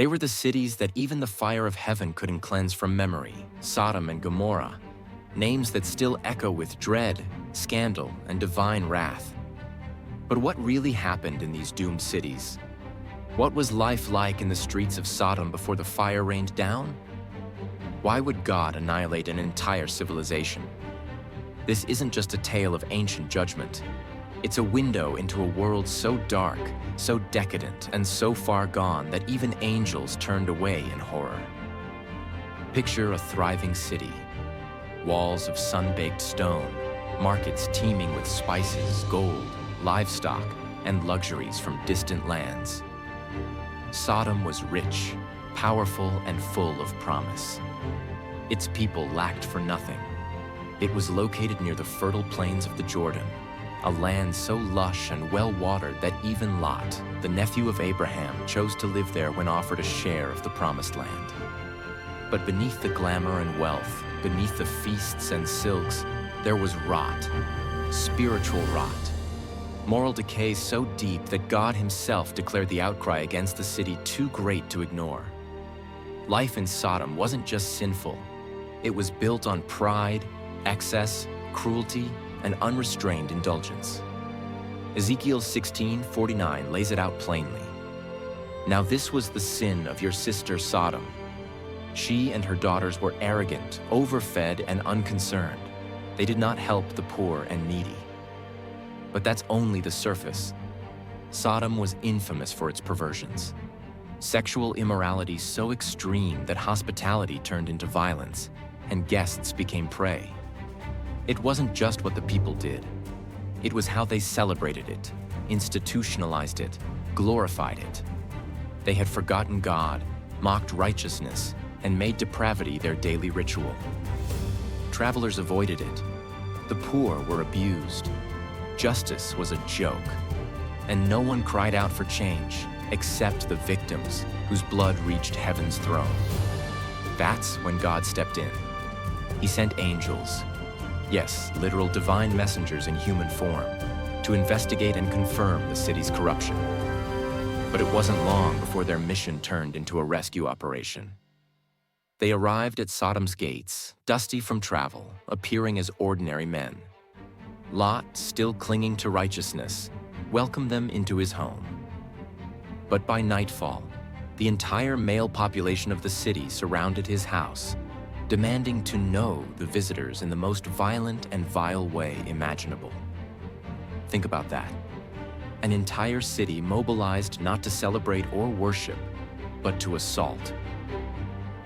They were the cities that even the fire of heaven couldn't cleanse from memory, Sodom and Gomorrah, names that still echo with dread, scandal, and divine wrath. But what really happened in these doomed cities? What was life like in the streets of Sodom before the fire rained down? Why would God annihilate an entire civilization? This isn't just a tale of ancient judgment. It's a window into a world so dark, so decadent, and so far gone that even angels turned away in horror. Picture a thriving city. Walls of sun-baked stone, markets teeming with spices, gold, livestock, and luxuries from distant lands. Sodom was rich, powerful, and full of promise. Its people lacked for nothing. It was located near the fertile plains of the Jordan, a land so lush and well-watered that even Lot, the nephew of Abraham, chose to live there when offered a share of the promised land. But beneath the glamour and wealth, beneath the feasts and silks, there was rot, spiritual rot. Moral decay so deep that God himself declared the outcry against the city too great to ignore. Life in Sodom wasn't just sinful. It was built on pride, excess, cruelty, and unrestrained indulgence. Ezekiel 16:49 lays it out plainly. Now this was the sin of your sister Sodom. She and her daughters were arrogant, overfed, and unconcerned. They did not help the poor and needy. But that's only the surface. Sodom was infamous for its perversions. Sexual immorality so extreme that hospitality turned into violence, and guests became prey. It wasn't just what the people did. It was how they celebrated it, institutionalized it, glorified it. They had forgotten God, mocked righteousness, and made depravity their daily ritual. Travelers avoided it. The poor were abused. Justice was a joke. And no one cried out for change, except the victims whose blood reached heaven's throne. That's when God stepped in. He sent angels, yes, literal divine messengers in human form, to investigate and confirm the city's corruption. But it wasn't long before their mission turned into a rescue operation. They arrived at Sodom's gates, dusty from travel, appearing as ordinary men. Lot, still clinging to righteousness, welcomed them into his home. But by nightfall, the entire male population of the city surrounded his house, demanding to know the visitors in the most violent and vile way imaginable. Think about that. An entire city mobilized not to celebrate or worship, but to assault.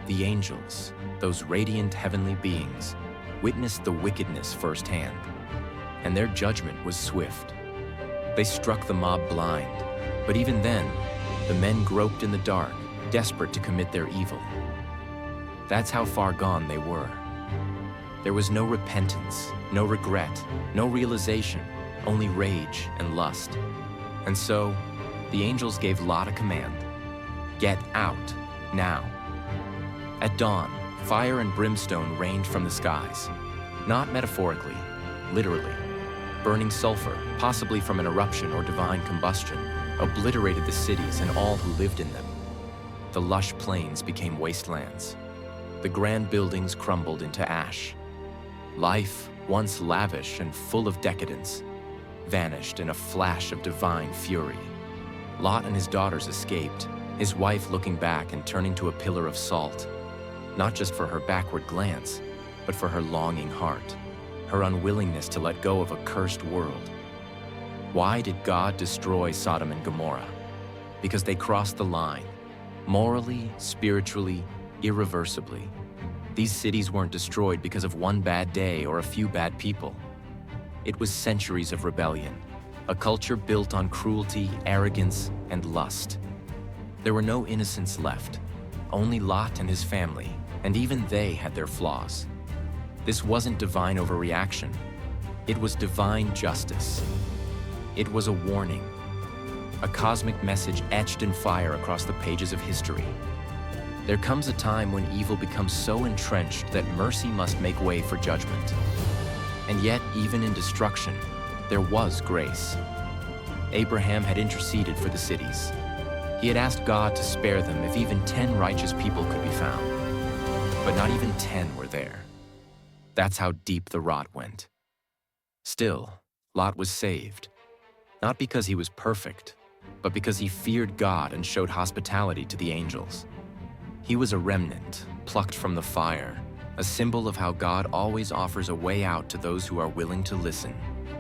The angels, those radiant heavenly beings, witnessed the wickedness firsthand, and their judgment was swift. They struck the mob blind, but even then, the men groped in the dark, desperate to commit their evil. That's how far gone they were. There was no repentance, no regret, no realization, only rage and lust. And so, the angels gave Lot a command: get out, now. At dawn, fire and brimstone rained from the skies. Not metaphorically, literally. Burning sulfur, possibly from an eruption or divine combustion, obliterated the cities and all who lived in them. The lush plains became wastelands. The grand buildings crumbled into ash. Life, once lavish and full of decadence, vanished in a flash of divine fury. Lot and his daughters escaped, his wife looking back and turning to a pillar of salt, not just for her backward glance, but for her longing heart, her unwillingness to let go of a cursed world. Why did God destroy Sodom and Gomorrah? Because they crossed the line, morally, spiritually, irreversibly. These cities weren't destroyed because of one bad day or a few bad people. It was centuries of rebellion, a culture built on cruelty, arrogance, and lust. There were no innocents left, only Lot and his family, and even they had their flaws. This wasn't divine overreaction. It was divine justice. It was a warning, a cosmic message etched in fire across the pages of history. There comes a time when evil becomes so entrenched that mercy must make way for judgment. And yet, even in destruction, there was grace. Abraham had interceded for the cities. He had asked God to spare them if even 10 righteous people could be found. But not even 10 were there. That's how deep the rot went. Still, Lot was saved, not because he was perfect, but because he feared God and showed hospitality to the angels. He was a remnant, plucked from the fire, a symbol of how God always offers a way out to those who are willing to listen.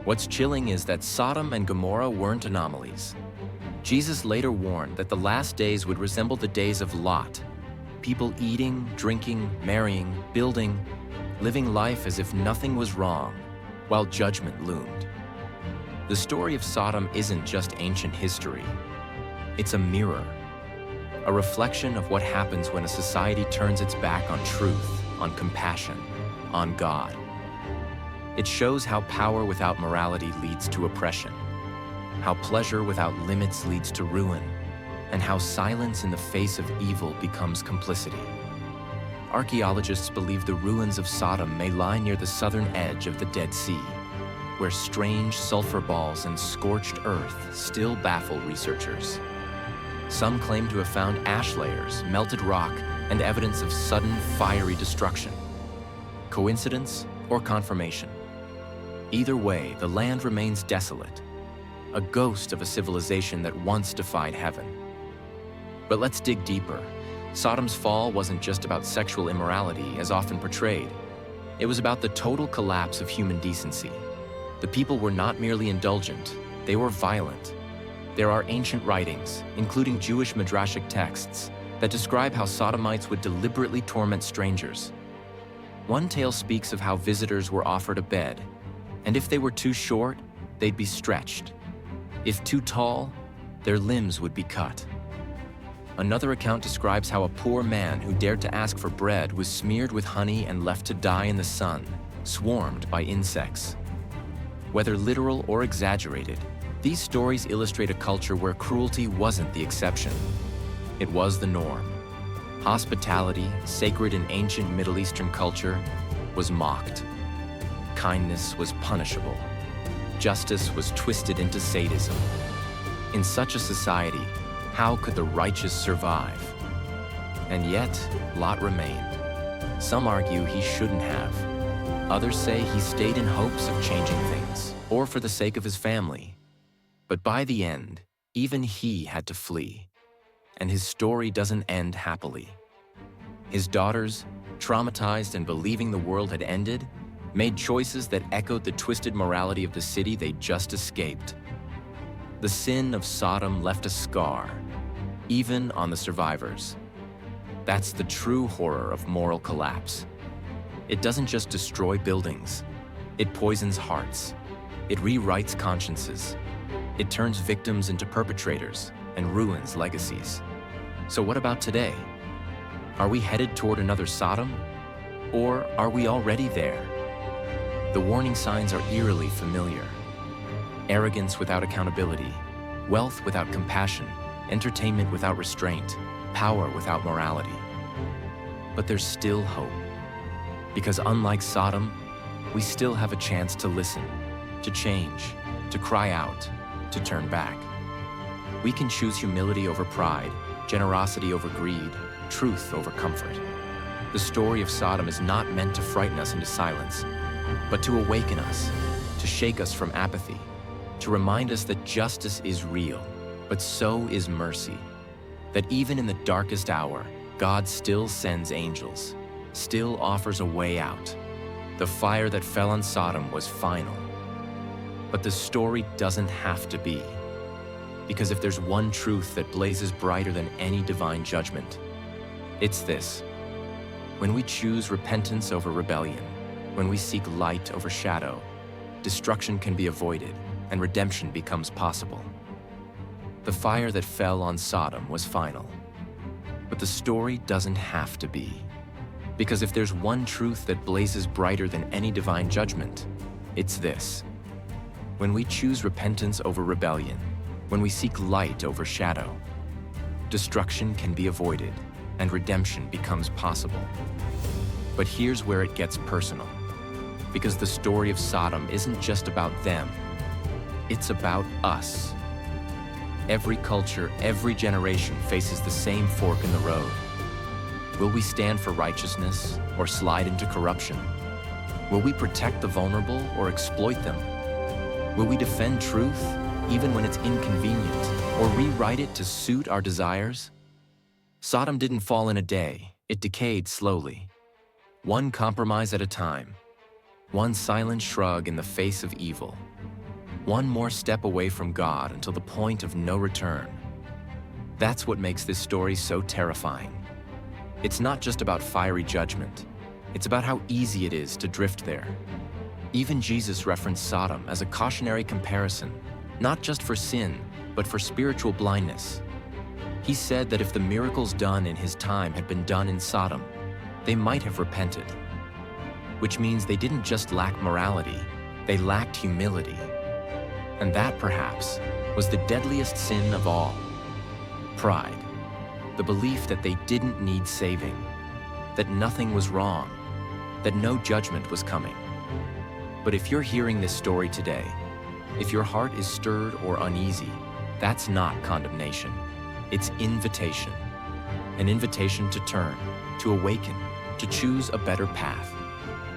What's chilling is that Sodom and Gomorrah weren't anomalies. Jesus later warned that the last days would resemble the days of Lot, people eating, drinking, marrying, building, living life as if nothing was wrong, while judgment loomed. The story of Sodom isn't just ancient history. It's a mirror, a reflection of what happens when a society turns its back on truth, on compassion, on God. It shows how power without morality leads to oppression, how pleasure without limits leads to ruin, and how silence in the face of evil becomes complicity. Archaeologists believe the ruins of Sodom may lie near the southern edge of the Dead Sea, where strange sulfur balls and scorched earth still baffle researchers. Some claim to have found ash layers, melted rock, and evidence of sudden fiery destruction. Coincidence or confirmation? Either way, the land remains desolate, a ghost of a civilization that once defied heaven. But let's dig deeper. Sodom's fall wasn't just about sexual immorality, as often portrayed. It was about the total collapse of human decency. The people were not merely indulgent, they were violent. There are ancient writings, including Jewish midrashic texts, that describe how Sodomites would deliberately torment strangers. One tale speaks of how visitors were offered a bed, and if they were too short, they'd be stretched. If too tall, their limbs would be cut. Another account describes how a poor man who dared to ask for bread was smeared with honey and left to die in the sun, swarmed by insects. Whether literal or exaggerated, these stories illustrate a culture where cruelty wasn't the exception. It was the norm. Hospitality, sacred in ancient Middle Eastern culture, was mocked. Kindness was punishable. Justice was twisted into sadism. In such a society, how could the righteous survive? And yet, Lot remained. Some argue he shouldn't have. Others say he stayed in hopes of changing things, or for the sake of his family. But by the end, even he had to flee. And his story doesn't end happily. His daughters, traumatized and believing the world had ended, made choices that echoed the twisted morality of the city they'd just escaped. The sin of Sodom left a scar, even on the survivors. That's the true horror of moral collapse. It doesn't just destroy buildings. It poisons hearts. It rewrites consciences. It turns victims into perpetrators and ruins legacies. So what about today? Are we headed toward another Sodom? Or are we already there? The warning signs are eerily familiar. Arrogance without accountability, wealth without compassion, entertainment without restraint, power without morality. But there's still hope. Because unlike Sodom, we still have a chance to listen, to change, to cry out, to turn back. We can choose humility over pride, generosity over greed, truth over comfort. The story of Sodom is not meant to frighten us into silence, but to awaken us, to shake us from apathy, to remind us that justice is real, but so is mercy. That even in the darkest hour, God still sends angels, still offers a way out. The fire that fell on Sodom was final. But the story doesn't have to be. Because if there's one truth that blazes brighter than any divine judgment, it's this. When we choose repentance over rebellion, when we seek light over shadow, destruction can be avoided and redemption becomes possible. The fire that fell on Sodom was final. But the story doesn't have to be. Because if there's one truth that blazes brighter than any divine judgment, it's this. When we choose repentance over rebellion, when we seek light over shadow, destruction can be avoided and redemption becomes possible. But here's where it gets personal. Because the story of Sodom isn't just about them, it's about us. Every culture, every generation faces the same fork in the road. Will we stand for righteousness or slide into corruption? Will we protect the vulnerable or exploit them? Will we defend truth even when it's inconvenient, or rewrite it to suit our desires? Sodom didn't fall in a day, it decayed slowly. One compromise at a time. One silent shrug in the face of evil. One more step away from God until the point of no return. That's what makes this story so terrifying. It's not just about fiery judgment. It's about how easy it is to drift there. Even Jesus referenced Sodom as a cautionary comparison, not just for sin, but for spiritual blindness. He said that if the miracles done in his time had been done in Sodom, they might have repented. Which means they didn't just lack morality, they lacked humility. And that, perhaps, was the deadliest sin of all. Pride. The belief that they didn't need saving, that nothing was wrong, that no judgment was coming. But if you're hearing this story today, if your heart is stirred or uneasy, that's not condemnation. It's invitation. An invitation to turn, to awaken, to choose a better path.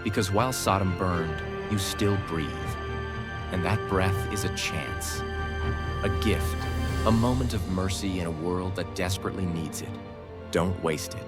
Because while Sodom burned, you still breathe. And that breath is a chance, a gift, a moment of mercy in a world that desperately needs it. Don't waste it.